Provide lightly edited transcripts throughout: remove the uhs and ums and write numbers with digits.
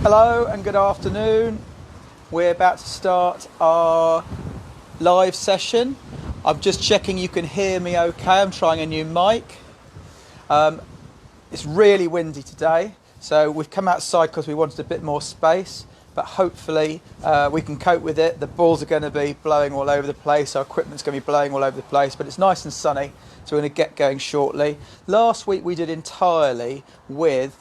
Hello and good afternoon. We're about to start our live session. I'm just checking you can hear me okay. I'm trying a new mic. It's really windy today, so we've come outside because we wanted a bit more space, but hopefully we can cope with it. The balls are going to be blowing all over the place, our equipment's going to be blowing all over the place, but it's nice and sunny, so we're going to get going shortly. Last week we did entirely with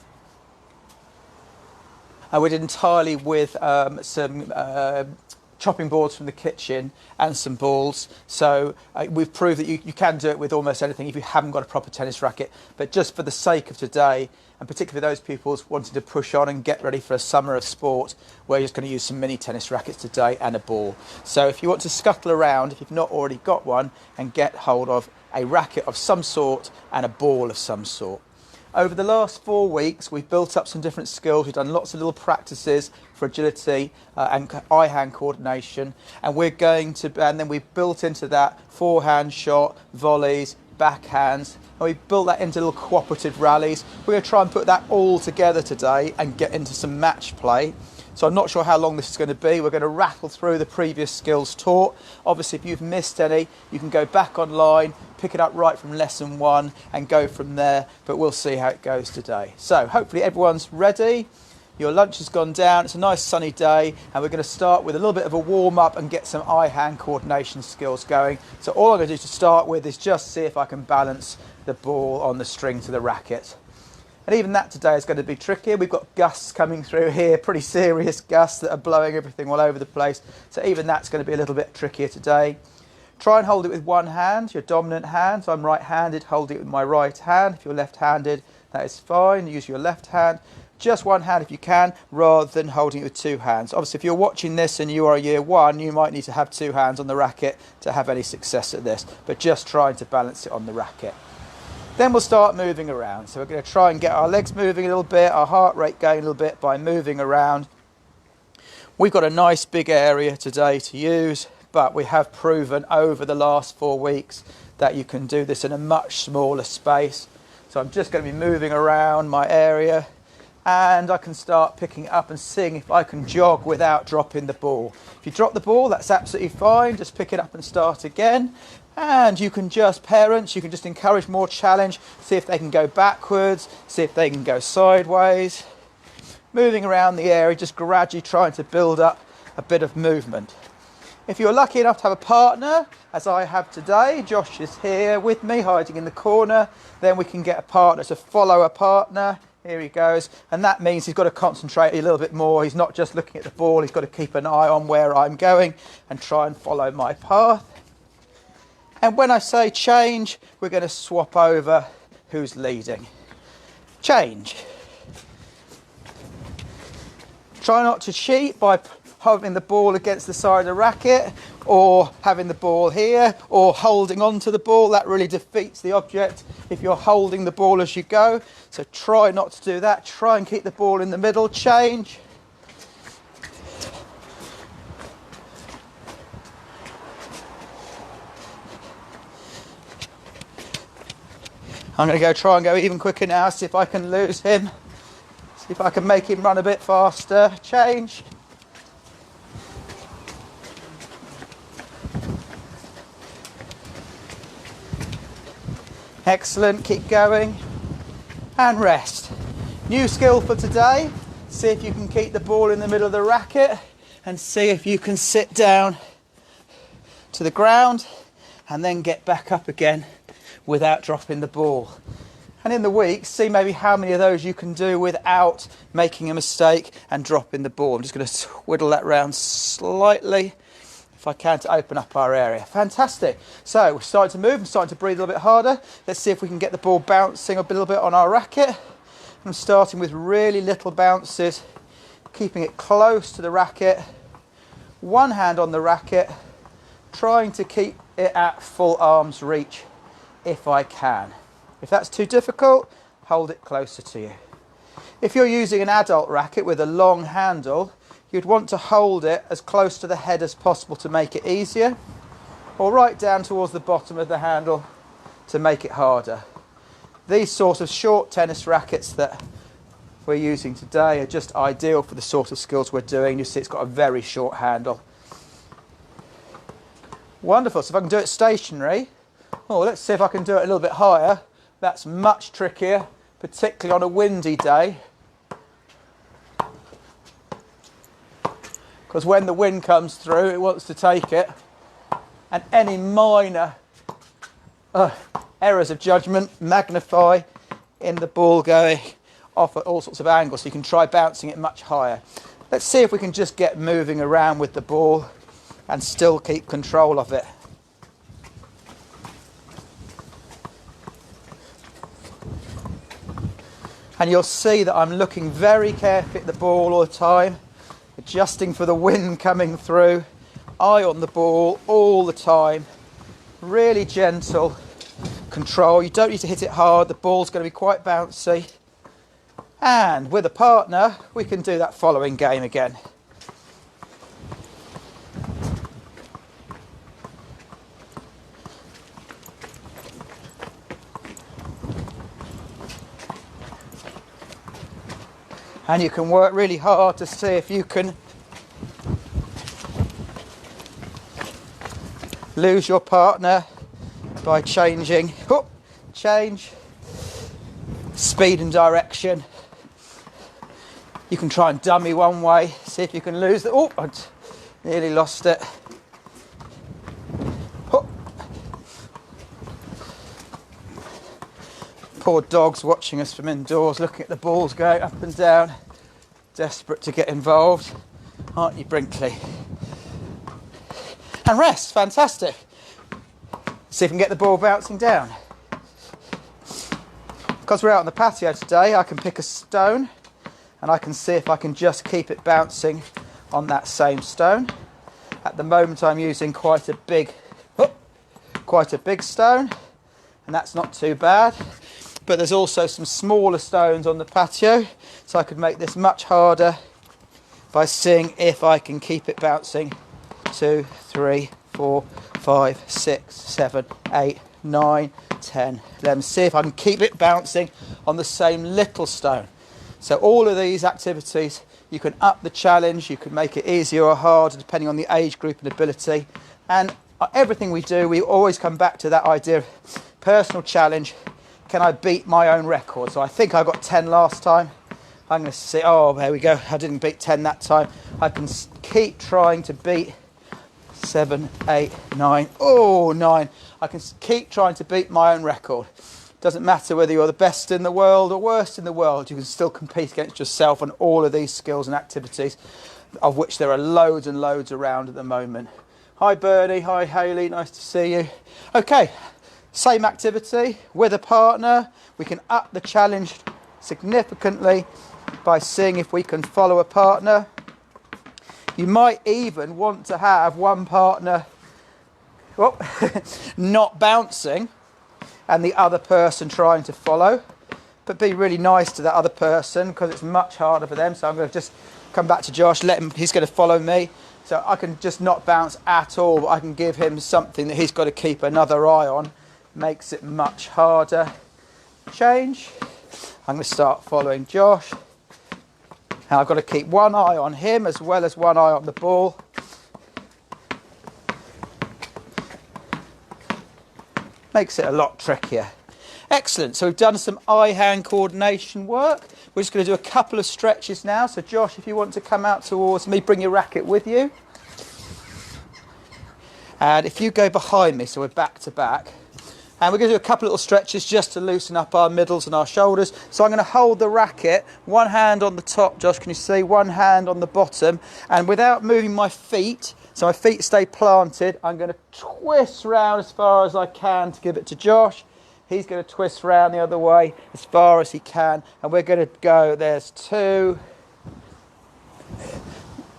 some chopping boards from the kitchen and some balls. So we've proved that you can do it with almost anything if you haven't got a proper tennis racket. But just for the sake of today, and particularly those people wanting to push on and get ready for a summer of sport, we're just going to use some mini tennis rackets today and a ball. So if you want to scuttle around, if you've not already got one, and get hold of a racket of some sort and a ball of some sort. Over the last 4 weeks, we've built up some different skills. We've done lots of little practices for agility and eye-hand coordination. And then we've built into that forehand shot, volleys, backhands. And we've built that into little cooperative rallies. We're going to try and put that all together today and get into some match play. So I'm not sure how long this is going to be. We're going to rattle through the previous skills taught. Obviously, if you've missed any, you can go back online, pick it up right from lesson 1 and go from there. But we'll see how it goes today. So hopefully everyone's ready. Your lunch has gone down. It's a nice sunny day. And we're going to start with a little bit of a warm up and get some eye-hand coordination skills going. So all I'm going to do to start with is just see if I can balance the ball on the string to the racket. And even that today is going to be tricky. We've got gusts coming through here, pretty serious gusts that are blowing everything all over the place. So even that's going to be a little bit trickier today. Try and hold it with one hand, your dominant hand. So I'm right-handed, hold it with my right hand. If you're left-handed, that is fine. Use your left hand. Just one hand if you can, rather than holding it with two hands. Obviously, if you're watching this and you are year 1, you might need to have 2 hands on the racket to have any success at this. But just trying to balance it on the racket. Then we'll start moving around. So we're going to try and get our legs moving a little bit, our heart rate going a little bit by moving around. We've got a nice big area today to use, but we have proven over the last 4 weeks that you can do this in a much smaller space. So I'm just going to be moving around my area, and I can start picking it up and seeing if I can jog without dropping the ball. If you drop the ball, that's absolutely fine. Just pick it up and start again. And you can just encourage more challenge, see if they can go backwards, see if they can go sideways. Moving around the area, just gradually trying to build up a bit of movement. If you're lucky enough to have a partner, as I have today, Josh is here with me, hiding in the corner, then we can get a partner to follow a partner. Here he goes. And that means he's got to concentrate a little bit more. He's not just looking at the ball, he's got to keep an eye on where I'm going and try and follow my path. And when I say change, we're going to swap over who's leading. Change. Try not to cheat by holding the ball against the side of the racket or having the ball here or holding onto the ball. That really defeats the object if you're holding the ball as you go. So try not to do that. Try and keep the ball in the middle. Change. I'm going to try and go even quicker now, see if I can lose him. See if I can make him run a bit faster. Change. Excellent, keep going. And rest. New skill for today. See if you can keep the ball in the middle of the racket and see if you can sit down to the ground and then get back up again without dropping the ball. And in the week, see maybe how many of those you can do without making a mistake and dropping the ball. I'm just going to twiddle that round slightly, if I can, to open up our area. Fantastic. So we're starting to move, I'm starting to breathe a little bit harder. Let's see if we can get the ball bouncing a little bit on our racket. I'm starting with really little bounces, keeping it close to the racket. One hand on the racket, trying to keep it at full arm's reach if I can. If that's too difficult, hold it closer to you. If you're using an adult racket with a long handle, you'd want to hold it as close to the head as possible to make it easier, or right down towards the bottom of the handle to make it harder. These sorts of short tennis rackets that we're using today are just ideal for the sort of skills we're doing. You see it's got a very short handle. Wonderful. So if I can do it stationary, oh, let's see if I can do it a little bit higher. That's much trickier, particularly on a windy day. Because when the wind comes through, it wants to take it. And any minor errors of judgment magnify in the ball going off at all sorts of angles. So you can try bouncing it much higher. Let's see if we can just get moving around with the ball and still keep control of it. And you'll see that I'm looking very carefully at the ball all the time, adjusting for the wind coming through, eye on the ball all the time, really gentle control. You don't need to hit it hard, the ball's going to be quite bouncy. And with a partner, we can do that following game again. And you can work really hard to see if you can lose your partner by changing, change, speed and direction. You can try and dummy one way, see if you can lose it. Oh, I nearly lost it. Poor dog's watching us from indoors, looking at the balls going up and down, desperate to get involved. Aren't you, Brinkley? And rest, fantastic. See if we can get the ball bouncing down. Because we're out on the patio today, I can pick a stone and I can see if I can just keep it bouncing on that same stone. At the moment I'm using quite a big stone, and that's not too bad. But there's also some smaller stones on the patio, so I could make this much harder by seeing if I can keep it bouncing. 2, 3, 4, 5, 6, 7, 8, 9, 10, 11. See if I can keep it bouncing on the same little stone. So all of these activities, you can up the challenge, you can make it easier or harder depending on the age group and ability. And everything we do, we always come back to that idea of personal challenge. Can I beat my own record? So I think I got 10 last time. I'm going to see, oh, there we go. I didn't beat 10 that time. I can keep trying to beat 7, 8, 9. Oh, 9. I can keep trying to beat my own record. Doesn't matter whether you're the best in the world or worst in the world. You can still compete against yourself on all of these skills and activities, of which there are loads and loads around at the moment. Hi, Bernie. Hi, Hayley. Nice to see you. Okay. Same activity with a partner. We can up the challenge significantly by seeing if we can follow a partner. You might even want to have one partner not bouncing and the other person trying to follow, but be really nice to that other person because it's much harder for them. So I'm going to just come back to Josh, he's going to follow me. So I can just not bounce at all, but I can give him something that he's got to keep another eye on. Makes it much harder. Change. I'm going to start following Josh. And I've got to keep one eye on him as well as one eye on the ball. Makes it a lot trickier. Excellent. So we've done some eye-hand coordination work. We're just going to do a couple of stretches now. So Josh, if you want to come out towards me, bring your racket with you. And if you go behind me, so we're back to back. And we're going to do a couple of little stretches just to loosen up our middles and our shoulders. So I'm going to hold the racket, one hand on the top, Josh, can you see? One hand on the bottom. And without moving my feet, so my feet stay planted, I'm going to twist round as far as I can to give it to Josh. He's going to twist round the other way as far as he can. And we're going to go, there's 2,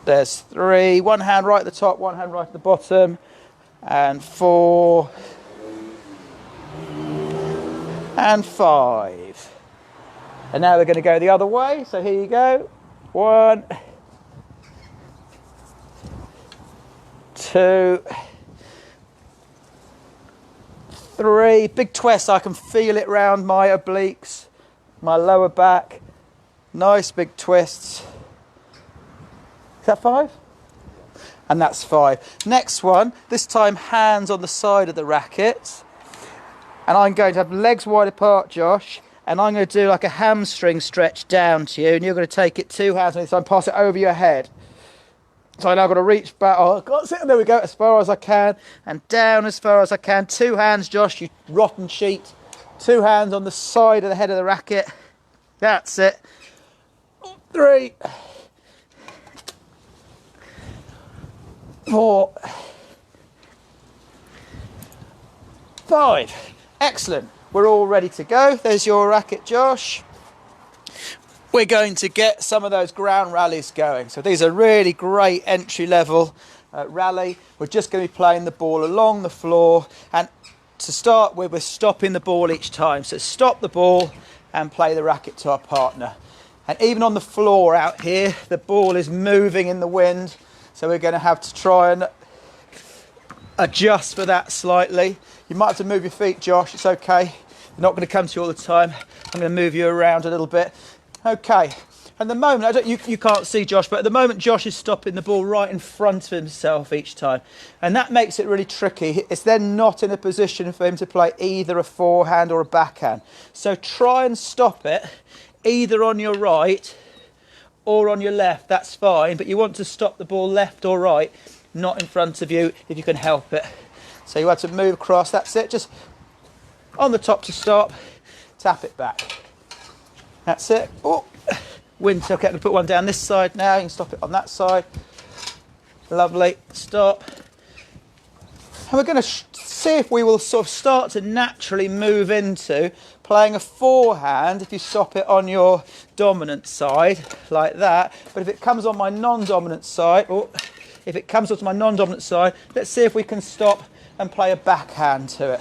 there's 3. One hand right at the top, one hand right at the bottom. And 4. And 5. And now we're going to go the other way. So here you go. 1, 2, 3. Big twist. I can feel it round my obliques, my lower back, Nice big twists. Is that 5? And that's 5. Next one, this time hands on the side of the racket. And I'm going to have legs wide apart, Josh. And I'm going to do like a hamstring stretch down to you. And you're going to take it 2 hands on this side and pass it over your head. So I'm now going to reach back. Oh, got it. There we go. As far as I can. And down as far as I can. 2 hands, Josh, you rotten sheet. 2 hands on the side of the head of the racket. That's it. 3, 4, 5. Excellent. We're all ready to go. There's your racket, Josh. We're going to get some of those ground rallies going. So these are really great entry level rally. We're just going to be playing the ball along the floor, and to start with, we're stopping the ball each time. So stop the ball and play the racket to our partner. And even on the floor out here, the ball is moving in the wind. So we're going to have to try and adjust for that slightly. You might have to move your feet, Josh. It's okay. They're not going to come to you all the time. I'm going to move you around a little bit. Okay. At the moment, you can't see Josh, but at the moment Josh is stopping the ball right in front of himself each time. And that makes it really tricky. It's then not in a position for him to play either a forehand or a backhand. So try and stop it either on your right or on your left. That's fine, but you want to stop the ball left or right, not in front of you if you can help it. So you have to move across. That's it. Just on the top to stop. Tap it back. That's it. Oh. Wind, okay, I'm going to put one down this side now. You can stop it on that side. Lovely. Stop. And we're going to see if we will sort of start to naturally move into playing a forehand if you stop it on your dominant side, like that. But if it comes on my non-dominant side, let's see if we can stop and play a backhand to it.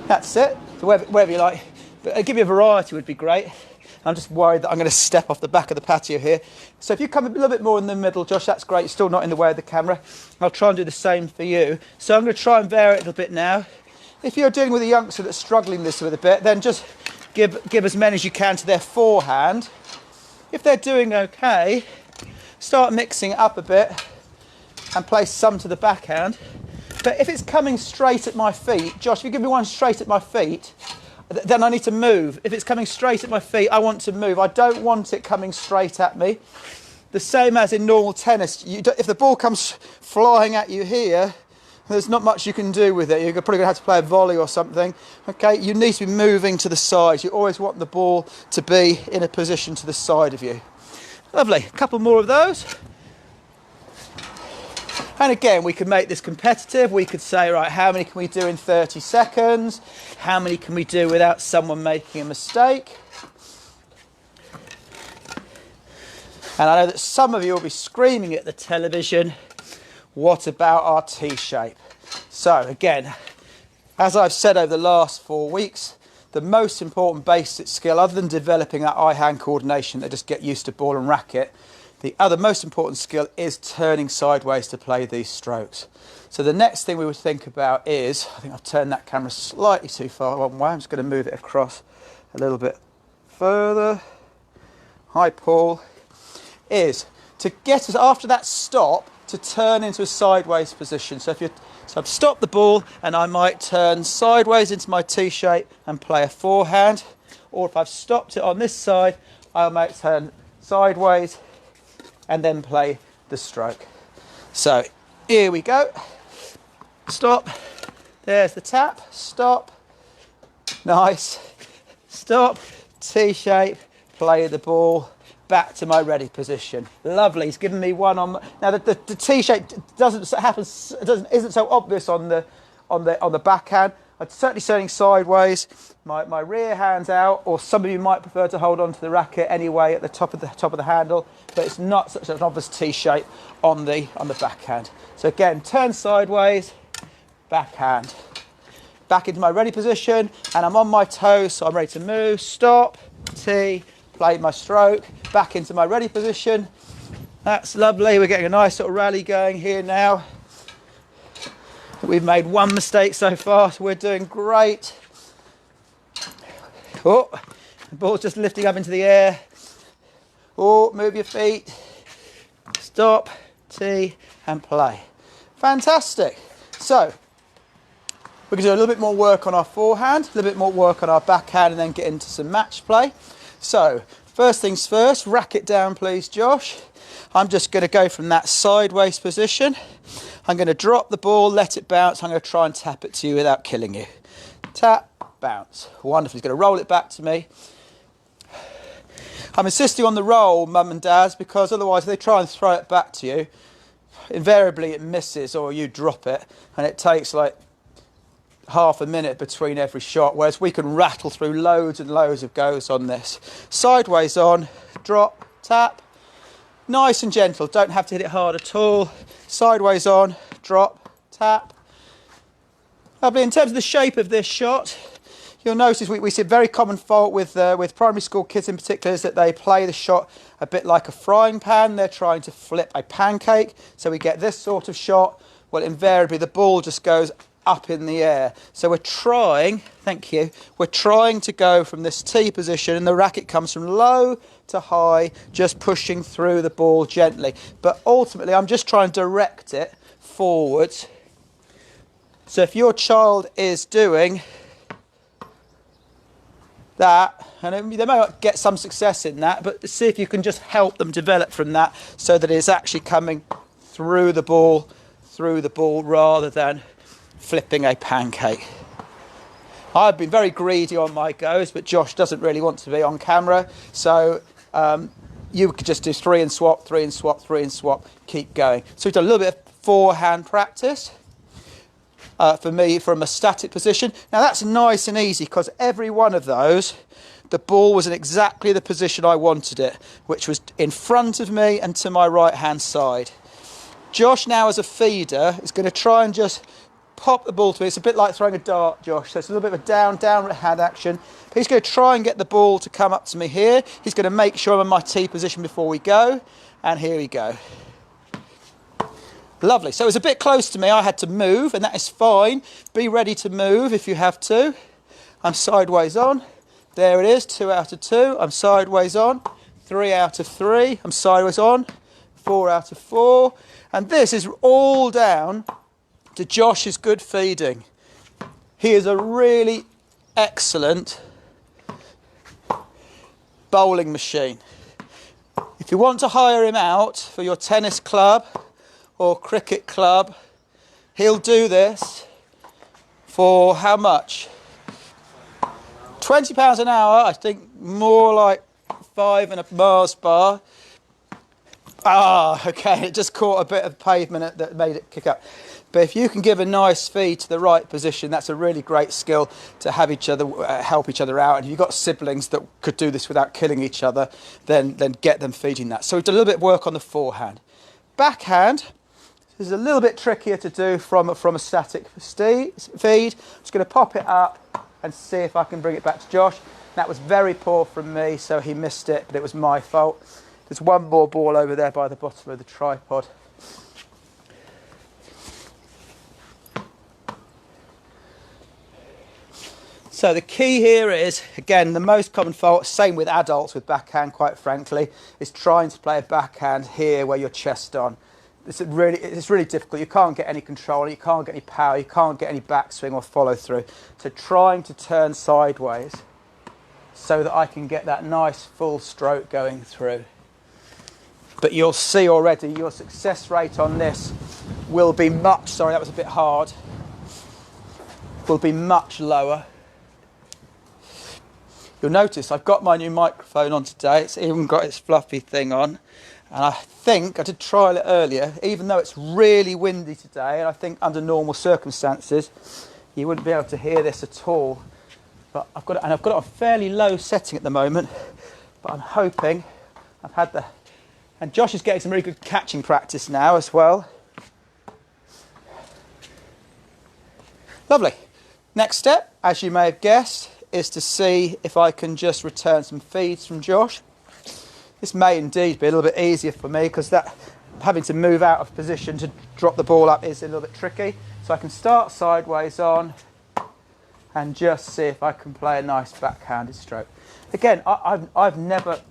That's it. So wherever you like. But give you a variety would be great. I'm just worried that I'm going to step off the back of the patio here. So if you come a little bit more in the middle, Josh, that's great. You're still not in the way of the camera. I'll try and do the same for you. So I'm going to try and vary it a little bit now. If you're dealing with a youngster that's struggling this with a bit, then just give as many as you can to their forehand. If they're doing okay, start mixing it up a bit and play some to the backhand. But if it's coming straight at my feet, Josh, if you give me one straight at my feet, then I need to move. If it's coming straight at my feet, I want to move. I don't want it coming straight at me. The same as in normal tennis. If the ball comes flying at you here, there's not much you can do with it. You're probably going to have to play a volley or something. Okay, you need to be moving to the sides. You always want the ball to be in a position to the side of you. Lovely. A couple more of those. And again, we could make this competitive. We could say, right, how many can we do in 30 seconds? How many can we do without someone making a mistake? And I know that some of you will be screaming at the television, what about our tee shape? So again, as I've said over the last 4 weeks, the most important basic skill, other than developing that eye-hand coordination that just get used to ball and racket, the other most important skill is turning sideways to play these strokes. So the next thing we would think about is, I think I've turned that camera slightly too far one way. I'm just going to move it across a little bit further. Hi, Paul. Is to get us after that stop to turn into a sideways position. So I've stopped the ball and I might turn sideways into my tee shape and play a forehand. Or if I've stopped it on this side, I might turn sideways and then play the stroke. So here we go. Stop. There's the tap. Stop. Nice. Stop. T-shape. Play the ball. Back to my ready position. Lovely. He's given me one on. Now the T-shape isn't so obvious on the backhand. I'm certainly turning sideways. My rear hand's out, or some of you might prefer to hold on to the racket anyway at the top of the handle, but it's not such an obvious T shape on the backhand. So again, turn sideways, backhand, back into my ready position, and I'm on my toes, so I'm ready to move. Stop, T, play my stroke, back into my ready position. That's lovely. We're getting a nice sort of rally going here now. We've made one mistake so far, so we're doing great. Oh, the ball's just lifting up into the air. or move your feet, stop, tee, and play. Fantastic. So we're going to do a little bit more work on our forehand, a little bit more work on our backhand, and then get into some match play. So first things first, racket down please, Josh. I'm just going to go from that sideways position. I'm going to drop the ball, let it bounce. I'm going to try and tap it to you without killing you. Tap, bounce. Wonderful. He's going to roll it back to me. I'm insisting on the roll, mum and dads, because otherwise if they try and throw it back to you, invariably it misses or you drop it, and it takes like half a minute between every shot, whereas we can rattle through loads and loads of goes on this. Sideways on, drop, tap. Nice and gentle, don't have to hit it hard at all. Sideways on, drop, tap. Lovely. In terms of the shape of this shot, you'll notice we see a very common fault with primary school kids in particular is that they play the shot a bit like a frying pan. They're trying to flip a pancake. So we get this sort of shot. Well, invariably the ball just goes up in the air. So we're trying, thank you, we're trying to go from this tee position, and the racket comes from low to high, just pushing through the ball gently. But ultimately I'm just trying to direct it forwards. So if your child is doing that, and they may not get some success in that, but see if you can just help them develop from that so that it's actually coming through the ball rather than flipping a pancake. I've been very greedy on my goes, but Josh doesn't really want to be on camera, so you could just do 3 and swap, 3 and swap, 3 and swap, keep going. So we've done a little bit of forehand practice. For me, from a static position. Now that's nice and easy because every one of those, the ball was in exactly the position I wanted it, which was in front of me and to my right hand side. Josh now as a feeder is going to try and just pop the ball to me. It's a bit like throwing a dart, Josh, so it's a little bit of a down hand action. But he's going to try and get the ball to come up to me here. He's going to make sure I'm in my tee position before we go, and here we go. Lovely. So it was a bit close to me. I had to move, and that is fine. Be ready to move if you have to. I'm sideways on. There it is, 2 out of 2. I'm sideways on. 3 out of 3. I'm sideways on. 4 out of 4. And this is all down to Josh's good feeding. He is a really excellent bowling machine. If you want to hire him out for your tennis club or cricket club, he'll do this for how much? £20 an hour, I think more like 5 and a Mars bar. Ah, okay, it just caught a bit of pavement that made it kick up. But if you can give a nice feed to the right position, that's a really great skill to have each other help each other out. And if you've got siblings that could do this without killing each other, then get them feeding that. So we've done a little bit of work on the forehand. Backhand is a little bit trickier to do from a static feed. I'm just going to pop it up and see if I can bring it back to Josh. That was very poor from me, so he missed it, but it was my fault. There's one more ball over there by the bottom of the tripod. So the key here is, again, the most common fault, same with adults with backhand, quite frankly, is trying to play a backhand here where you're chest on. It's really difficult. You can't get any control, you can't get any power, you can't get any backswing or follow through. So trying to turn sideways so that I can get that nice full stroke going through. But you'll see already your success rate on this will be much, sorry that was a bit hard, will be much lower. You'll notice I've got my new microphone on today, it's even got its fluffy thing on. And I think, I did trial it earlier, even though it's really windy today, and I think under normal circumstances, you wouldn't be able to hear this at all. But I've got it on a fairly low setting at the moment, but I'm hoping and Josh is getting some really good catching practice now as well. Lovely. Next step, as you may have guessed, is to see if I can just return some feeds from Josh. This may indeed be a little bit easier for me because that having to move out of position to drop the ball up is a little bit tricky. So I can start sideways on and just see if I can play a nice backhanded stroke. Again, I've never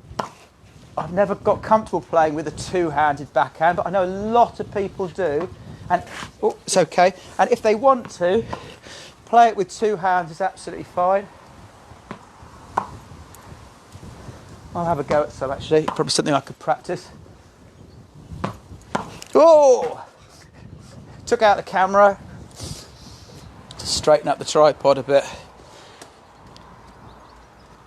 I've never got comfortable playing with a two-handed backhand, but I know a lot of people do. And oh, it's okay. And if they want to, play it with two hands is absolutely fine. I'll have a go at some actually. Probably something I could practice. Oh! Took out the camera to straighten up the tripod a bit.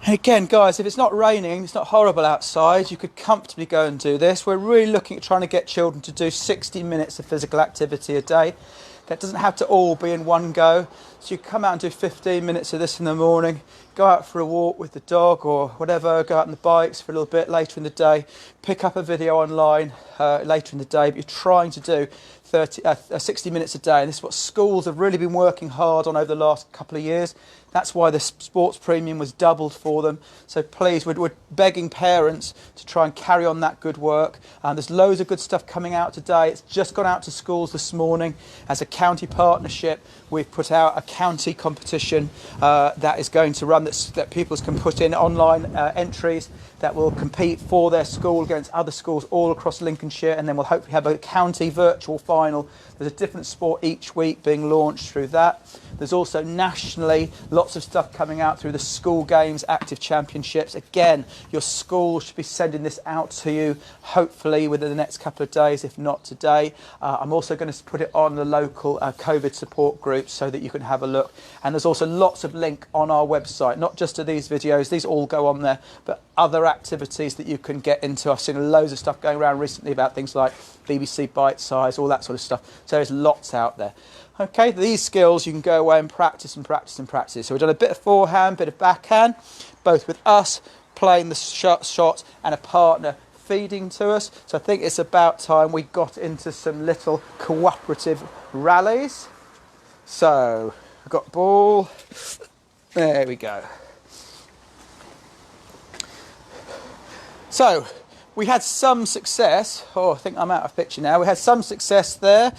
And again, guys, if it's not raining, it's not horrible outside, you could comfortably go and do this. We're really looking at trying to get children to do 60 minutes of physical activity a day. That doesn't have to all be in one go. So you come out and do 15 minutes of this in the morning, go out for a walk with the dog or whatever, go out on the bikes for a little bit later in the day, pick up a video online later in the day, but you're trying to do 60 minutes a day. And this is what schools have really been working hard on over the last couple of years. That's why the sports premium was doubled for them. So please, we're begging parents to try and carry on that good work. There's loads of good stuff coming out today. It's just gone out to schools this morning. As a county partnership, we've put out a county competition that is going to run, that pupils can put in online entries that will compete for their school against other schools all across Lincolnshire, and then we'll hopefully have a county virtual final. There's a different sport each week being launched through that. There's also nationally lots of stuff coming out through the school games, active championships. Again, your school should be sending this out to you hopefully within the next couple of days, if not today. I'm also going to put it on the local COVID support group so that you can have a look. And there's also lots of link on our website, not just to these videos, these all go on there, but other activities that you can get into. I've seen loads of stuff going around recently about things like BBC Bite Size, all that sort of stuff. So there's lots out there. Okay, these skills you can go away and practice and practice and practice. So we've done a bit of forehand, bit of backhand, both with us playing the shot and a partner feeding to us. So I think it's about time we got into some little cooperative rallies. So I've got ball. There we go. So we had some success. Oh, I think I'm out of picture now. We had some success there.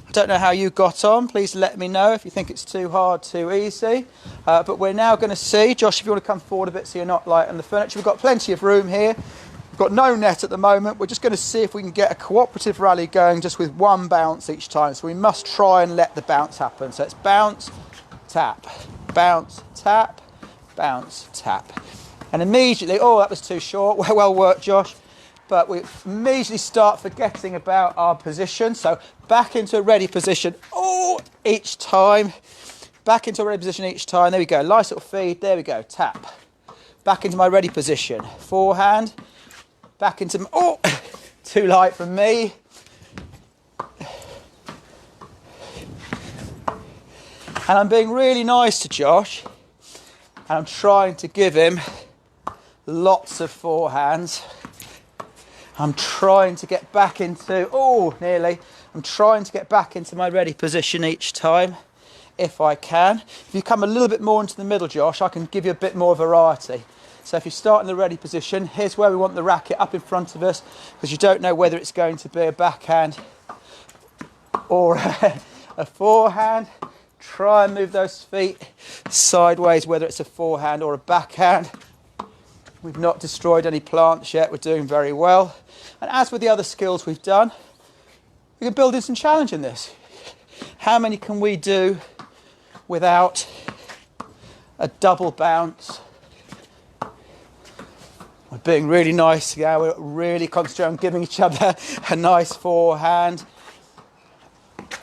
I don't know how you got on. Please let me know if you think it's too hard, too easy. But we're now going to see, Josh, if you want to come forward a bit so you're not light on the furniture. We've got plenty of room here. We've got no net at the moment. We're just going to see if we can get a cooperative rally going just with one bounce each time. So we must try and let the bounce happen. So it's bounce, tap, bounce, tap, bounce, tap. And immediately, oh, that was too short. Well worked, Josh. But we immediately start forgetting about our position. So back into a ready position, oh, each time. Back into a ready position each time. There we go. Nice little feed. There we go. Tap. Back into my ready position. Forehand. Back into, oh, too light from me. And I'm being really nice to Josh. And I'm trying to give him lots of forehands. I'm trying to get back into, oh, nearly. I'm trying to get back into my ready position each time, if I can. If you come a little bit more into the middle, Josh, I can give you a bit more variety. So if you start in the ready position, here's where we want the racket up in front of us, because you don't know whether it's going to be a backhand or a forehand. Try and move those feet sideways, whether it's a forehand or a backhand. We've not destroyed any plants yet. We're doing very well. And as with the other skills we've done, we can build in some challenge in this. How many can we do without a double bounce? We're being really nice. Yeah, we're really concentrating on giving each other a nice forehand.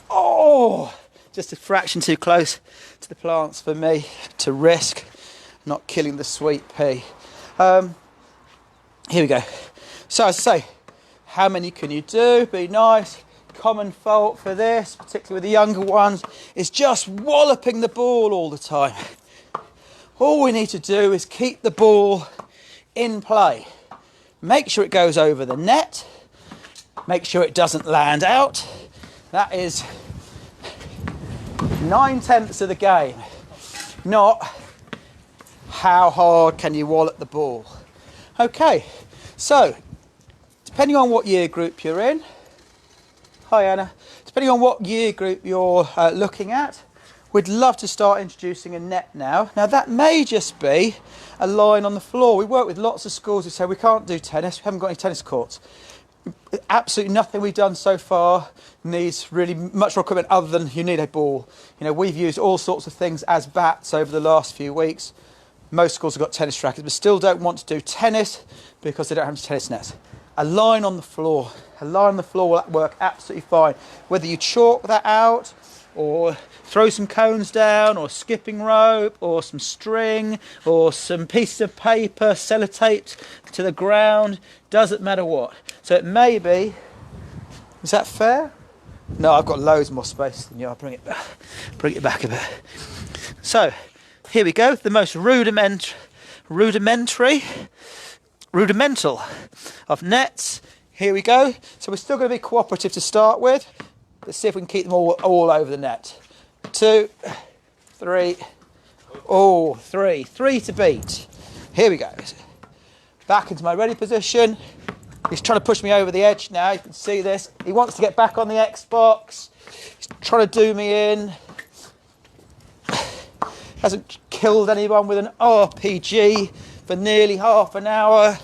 Oh, just a fraction too close to the plants for me to risk not killing the sweet pea. Here we go. So as I say, how many can you do? Be nice. Common fault for this, particularly with the younger ones, is just walloping the ball all the time. All we need to do is keep the ball in play. Make sure it goes over the net. Make sure it doesn't land out. That is 9/10 of the game. Not how hard can you wallop the ball. Okay, so depending on what year group you're in, hi Anna, depending on what year group you're looking at, We'd love to start introducing a net now. Now that may just be a line on the floor. We work with lots of schools who say we can't do tennis, we haven't got any tennis courts. Absolutely nothing we've done so far needs really much more equipment other than you need a ball. You know, we've used all sorts of things as bats over the last few weeks. Most schools have got tennis rackets, but still don't want to do tennis because they don't have tennis nets. A line on the floor. A line on the floor will work absolutely fine. Whether you chalk that out or throw some cones down or skipping rope or some string or some pieces of paper sellotaped to the ground, doesn't matter what. So it may be, is that fair? No, I've got loads more space than you. I'll bring it back a bit. So here we go, the most rudimental of nets. Here we go. So we're still going to be cooperative to start with. Let's see if we can keep them all over the net. 2, 3, oh, 3 to beat. Here we go. Back into my ready position. He's trying to push me over the edge now. You can see this. He wants to get back on the Xbox. He's trying to do me in. Hasn't killed anyone with an RPG for nearly half an hour.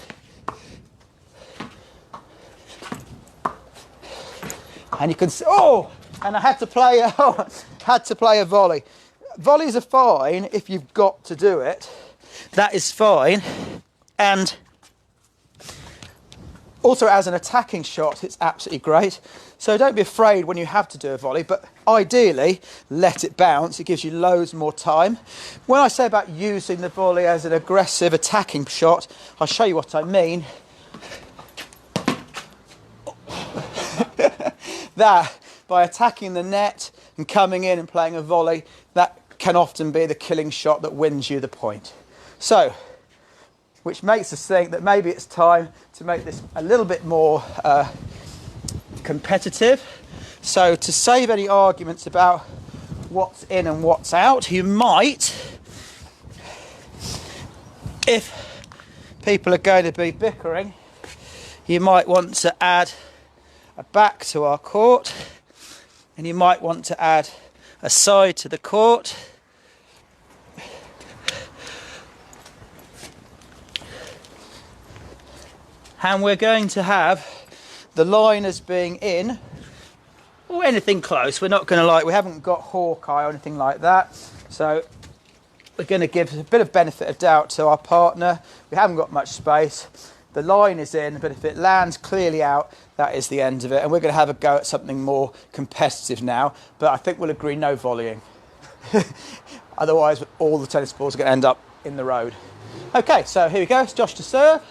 And you can see, oh, and I had to play a volley. Volleys are fine if you've got to do it. That is fine. And also as an attacking shot, it's absolutely great. So don't be afraid when you have to do a volley, but ideally let it bounce. It gives you loads more time. When I say about using the volley as an aggressive attacking shot, I'll show you what I mean. That by attacking the net and coming in and playing a volley, that can often be the killing shot that wins you the point. So, which makes us think that maybe it's time to make this a little bit more competitive. So to save any arguments about what's in and what's out, you might, if people are going to be bickering, you might want to add a back to our court, and you might want to add a side to the court. And we're going to have the line as being in, or anything close. We're not going to we haven't got Hawkeye or anything like that. So we're going to give a bit of benefit of doubt to our partner. We haven't got much space. The line is in, but if it lands clearly out, that is the end of it. And we're going to have a go at something more competitive now. But I think we'll agree no volleying. Otherwise, all the tennis balls are going to end up in the road. Okay, so here we go. It's Josh to serve.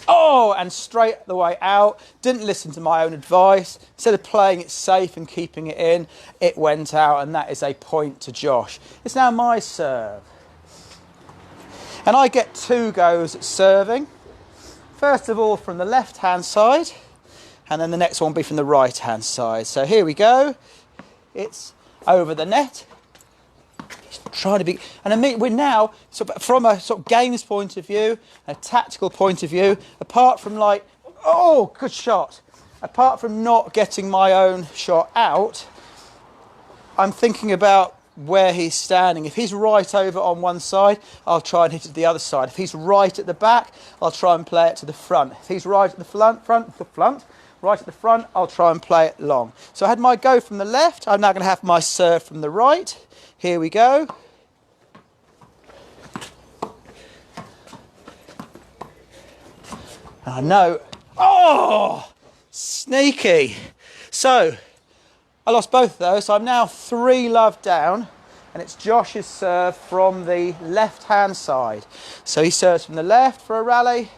Oh, and straight the way out. Didn't listen to my own advice. Instead of playing it safe and keeping it in, it went out, and that is a point to Josh. It's now my serve. And I get 2 goes at serving. First of all from the left-hand side, and then the next one will be from the right-hand side. So here we go. It's over the net. He's trying to be, and I mean, we're now, from a sort of games point of view, a tactical point of view, apart from oh, good shot. Apart from not getting my own shot out, I'm thinking about where he's standing. If he's right over on one side, I'll try and hit it to the other side. If he's right at the back, I'll try and play it to the front. If he's right at the front, right at the front, I'll try and play it long. So I had my go from the left. I'm now going to have my serve from the right. Here we go. I know. Oh, sneaky. So I lost both of those, so I'm now 3-love down, and it's Josh's serve from the left-hand side. So he serves from the left for a rally.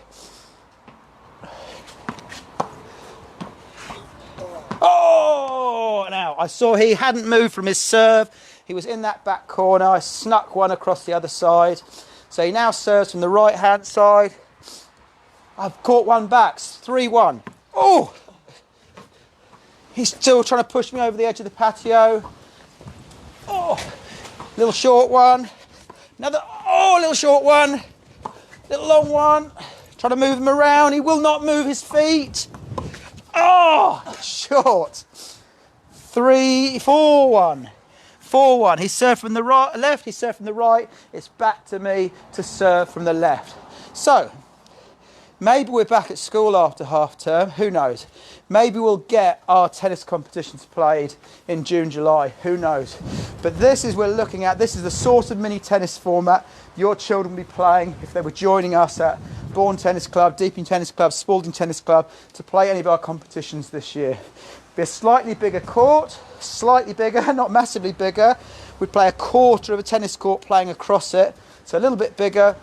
Oh! Now, I saw he hadn't moved from his serve. He was in that back corner. I snuck one across the other side. So he now serves from the right-hand side. I've caught one back. 3-1. Oh! He's still trying to push me over the edge of the patio. Oh, little short one. Another, oh, little short one. Little long one. Trying to move him around. He will not move his feet. Oh, short. 3, 4, 1. 4, 1. He served from the right, left, he served from the right. It's back to me to serve from the left. So, maybe we're back at school after half term, who knows? Maybe we'll get our tennis competitions played in June, July, who knows? But this is we're looking at, this is the sort of mini tennis format your children will be playing if they were joining us at Bourne Tennis Club, Deeping Tennis Club, Spalding Tennis Club to play any of our competitions this year. Be a slightly bigger court, slightly bigger, not massively bigger. We'd play a quarter of a tennis court playing across it, so a little bit bigger.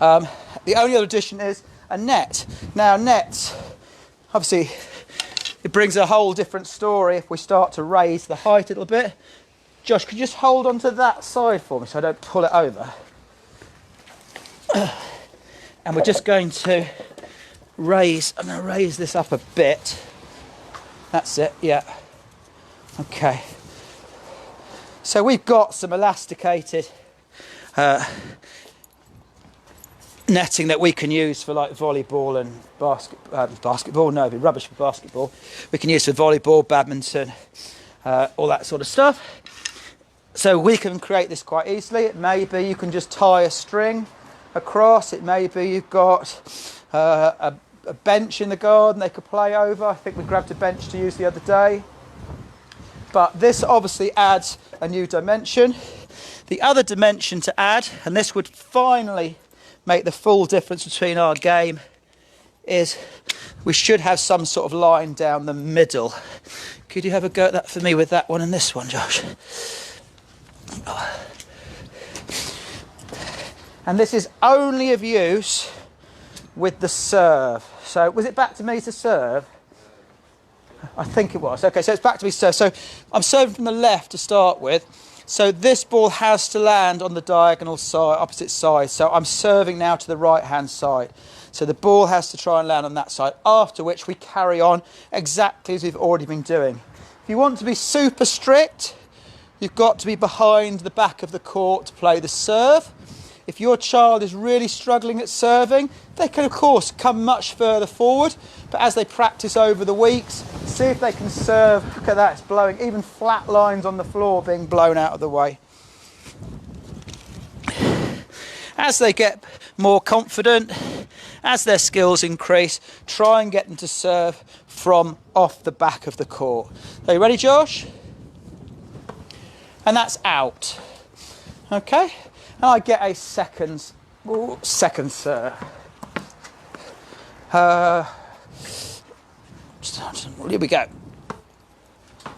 The only other addition is a net. Now nets, obviously it brings a whole different story if we start to raise the height a little bit. Josh, could you just hold on to that side for me so I don't pull it over? And we're just going to I'm going to raise this up a bit. That's it, yeah. Okay. So we've got some elasticated netting that we can use for like volleyball and basketball. No, it'd be rubbish for basketball. We can use for volleyball, badminton, all that sort of stuff. So we can create this quite easily. It may be you can just tie a string across. It may be you've got a bench in the garden they could play over. I think we grabbed a bench to use the other day. But this obviously adds a new dimension. The other dimension to add, and this would finally make the full difference between our game, is we should have some sort of line down the middle. Could you have a go at that for me with that one and this one, Josh? And this is only of use with the serve. So was it back to me to serve? I think it was. Okay, so it's back to me to serve. So I'm serving from the left to start with. So this ball has to land on the diagonal side, opposite side. So I'm serving now to the right-hand side. So the ball has to try and land on that side, after which we carry on exactly as we've already been doing. If you want to be super strict, you've got to be behind the back of the court to play the serve. If your child is really struggling at serving, they can of course come much further forward, but as they practice over the weeks, see if they can serve. Look at that, it's blowing, even flat lines on the floor being blown out of the way. As they get more confident, as their skills increase, try and get them to serve from off the back of the court. Are you ready, Josh? And that's out. Okay? And I get a second serve. Here we go.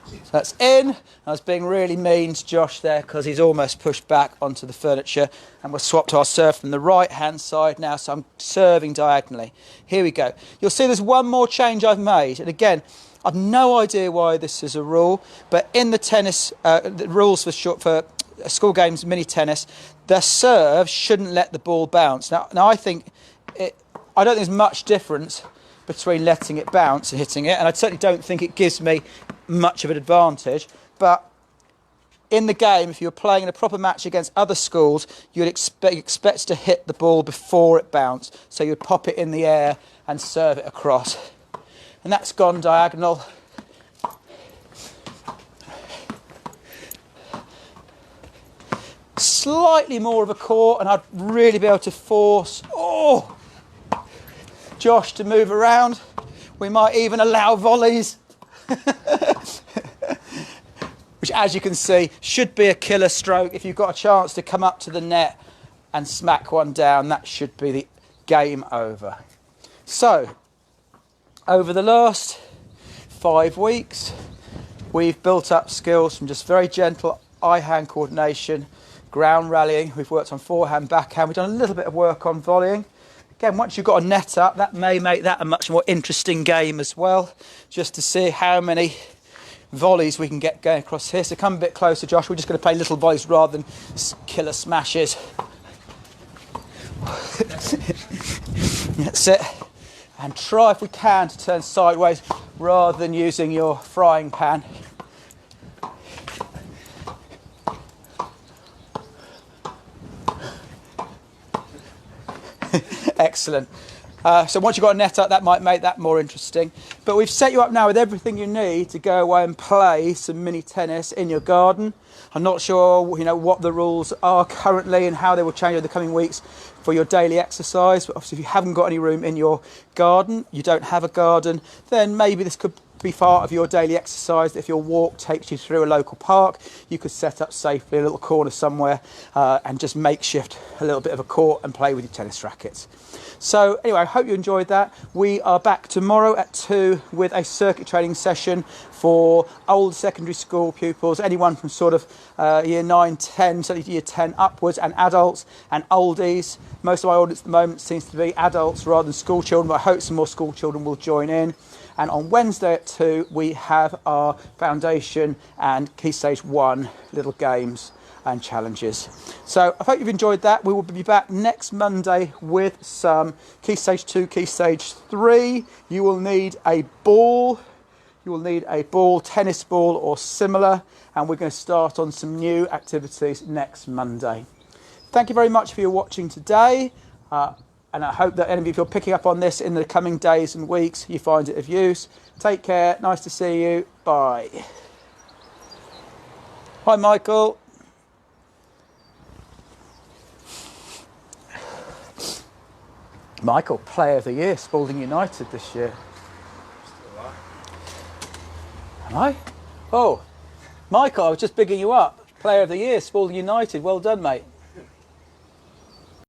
So that's in. I was being really mean to Josh there because he's almost pushed back onto the furniture, and we've swapped our serve from the right hand side now, so I'm serving diagonally. Here we go. You'll see there's one more change I've made, and again, I've no idea why this is a rule, but in the tennis, the rules for school games, mini tennis, the serve shouldn't let the ball bounce. Now I don't think there's much difference between letting it bounce and hitting it, and I certainly don't think it gives me much of an advantage. But in the game, if you're playing in a proper match against other schools, you'd expect to hit the ball before it bounced. So you'd pop it in the air and serve it across. And that's gone diagonal. Slightly more of a court, and I'd really be able to force Josh to move around. We might even allow volleys. Which, as you can see, should be a killer stroke. If you've got a chance to come up to the net and smack one down, that should be the game over. So, over the last 5 weeks, we've built up skills from just very gentle eye-hand coordination, ground rallying. We've worked on forehand, backhand. We've done a little bit of work on volleying. Again, once you've got a net up, that may make that a much more interesting game as well, just to see how many volleys we can get going across here. So come a bit closer, Josh. We're just going to play little volleys rather than killer smashes. That's it. And try, if we can, to turn sideways rather than using your frying pan. Excellent. So once you've got a net up, that might make that more interesting. But we've set you up now with everything you need to go away and play some mini tennis in your garden. I'm not sure, you know, what the rules are currently and how they will change over the coming weeks for your daily exercise. But obviously, if you haven't got any room in your garden, you don't have a garden, then maybe this could be part of your daily exercise. If your walk takes you through a local park, you could set up safely a little corner somewhere and just makeshift a little bit of a court and play with your tennis rackets. So anyway, I hope you enjoyed that. We are back tomorrow at 2 with a circuit training session for old secondary school pupils, anyone from sort of year 9, 10, certainly year 10 upwards, and adults and oldies. Most of my audience at the moment seems to be adults rather than school children, but I hope some more school children will join in. And on Wednesday at 2, we have our foundation and Key Stage 1 little games and challenges. So I hope you've enjoyed that. We will be back next Monday with some Key Stage 2, Key Stage 3. You will need a ball. You will need a ball, tennis ball or similar. And we're going to start on some new activities next Monday. Thank you very much for your watching today. And I hope that any of you, if you're picking up on this in the coming days and weeks, you find it of use. Take care. Nice to see you. Bye. Hi, Michael. Michael, Player of the Year, Spalding United this year. Am I? Oh, Michael, I was just bigging you up. Player of the Year, Spalding United. Well done, mate.